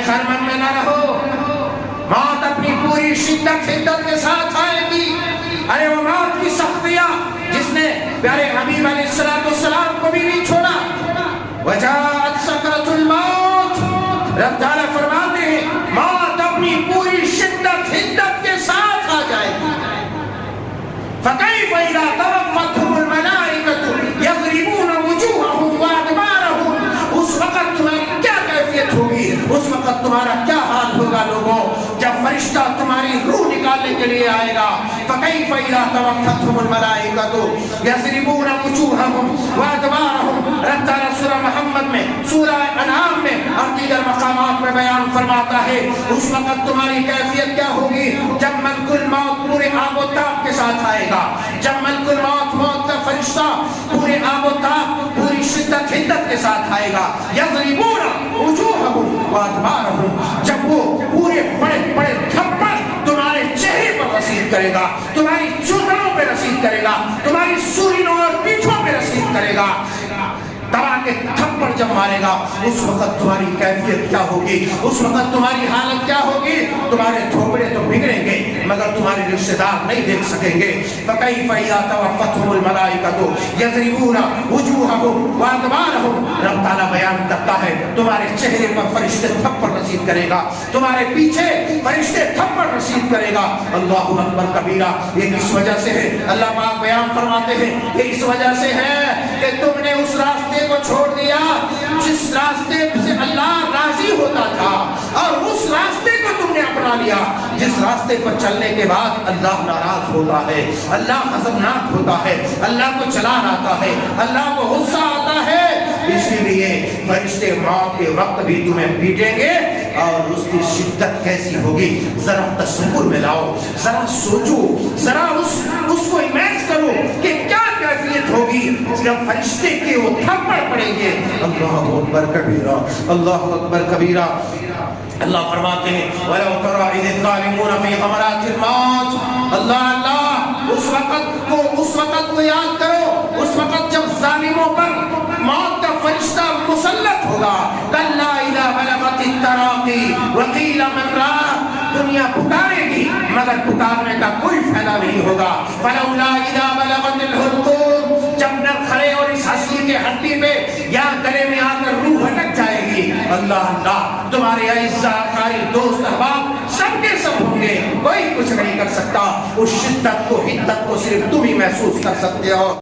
شرمن میں نہ رہو، موت اپنی پوری شدت حدت کے ساتھ آئے گی۔ ارے وہ موت کی سختیاں جس نے پیارے حبیب علیہ السلام کو بھی نہیں چھوڑا۔ وجاءت سکرۃ الموت، رب تعالیٰ فرماتے ہیں موت اپنی پوری شدت حدت کے ساتھ آ جائے گی۔ فَكَيْفَ إِذَا تَوَفَّتْهُمُ الْمَلَائِكَةُ يَضْرِبُونَ وُجُوهَهُمْ وَأَدْبَارَهُمْ، اس وقت تمہاری کیا کیفیت ہوگی، اس وقت تمہارا کیا حال ہوگا لوگوں، جب فرشتہ تمہاری روح نکالنے کے لیے آئے گا۔ فَكَيْفَ إِذَا تَوَفَّتْهُمُ الْمَلَائِكَةُ يَضْرِبُونَ وُجُوهَهُمْ وَأَدْبَارَهُم، رب تعالیٰ سورہ محمد میں، سورہ انعام میں اور دیگر مقامات میں بیان فرماتا ہے اس وقت تمہاری کیفیت کیا ہوگی جب ملک الموت پورے آب و تاب کے ساتھ آئے گا، جب ملک الموت موت کا فرشتہ پورے آب و تاب پوری شدت حدت کے ساتھ آئے گا۔ یضربون وجوہہم وادبارہم، جب وہ پورے بڑے بڑے تھپڑ تمہارے چہرے پر رسید کرے گا، تمہاری چوتھڑوں پہ رسید کرے گا، تمہاری سورینوں اور پیٹھوں پہ رسید کرے گا، دبا کے تھپڑ جب مارے گا اس وقت تمہاری کیفیت کیا ہوگی، اس وقت تمہاری حالت کیا ہوگی، تمہارے تھوپڑے تو بگڑیں گے مگر تمہارے رشتہ دار نہیں دیکھ سکیں گے۔ فَكَيْفَ إِذَا تَوَفَّتْهُمُ الْمَلَائِكَةُ يَضْرِبُونَ وُجُوهَهُمْ وَأَدْبَارَهُم، رب تعالیٰ بیان کرتا ہے تمہارے چہرے پر فرشتے تھپڑ رسید کرے گا، تمہارے پیچھے فرشتے تھپڑ رسید کرے گا۔ اللہ اکبر کبیرہ، یہ کس وجہ سے ہے؟ اللہ پاک بیان فرماتے ہیں کہ اس وجہ سے ہے کہ تم نے اس راستے کو چھوڑ دیا جس راستے سے اللہ راضی ہوتا تھا، اور اس راستے کو تم نے اپنا لیا جس راستے پر چلنے کے بعد اللہ ناراض ہوتا ہے، اللہ غضبناک ہوتا ہے، اللہ کو چلان آتا ہے، اللہ کو غصہ آتا ہے۔ اسی لیے فرشتے موت کے وقت بھی تمہیں پیٹیں گے اور اس کی شدت کیسی ہوگی ذرا تصور میں لاؤ، ذرا سوچو، ذرا اس کو امیج کرو کہ کیا کیفیت ہوگی جب فرشتے کے وہ تھپڑ پڑیں گے۔ اللہ اکبر کبیرہ، اللہ اکبر کبیرہ۔ اللہ فرماتے ہیں وَلَوْ تَرَىٰ إِذِ الظَّالِمُونَ فِي غَمَرَاتِ الْمَوْتِ، اللہ اس وقت کو یاد کرو، اس وقت جب ظالموں پر موت کا فرشتہ مسلط ہوگا۔ کَلَّا إِذَا بَلَغَتِ التَّرَاقِي وَقِيلَ مَنْ رَاقٍ، دنیا پکارے گی مگر پکارنے کا کوئی فائدہ نہیں ہوگا۔ فَلَوْلَا إِذَا بَلَغَتِ الْحُلْقُومَ، جب نرخرے اور اس ہستی کے ہڈی پہ یا گلے میں آ کر روح اٹک جائے گی، اللہ تمہارے اعزاء قاری دوست احباب سب کے سب ہوں گے، کوئی کچھ نہیں کر سکتا۔ اس شدت کو حدت کو صرف تم ہی محسوس کر سکتے ہو۔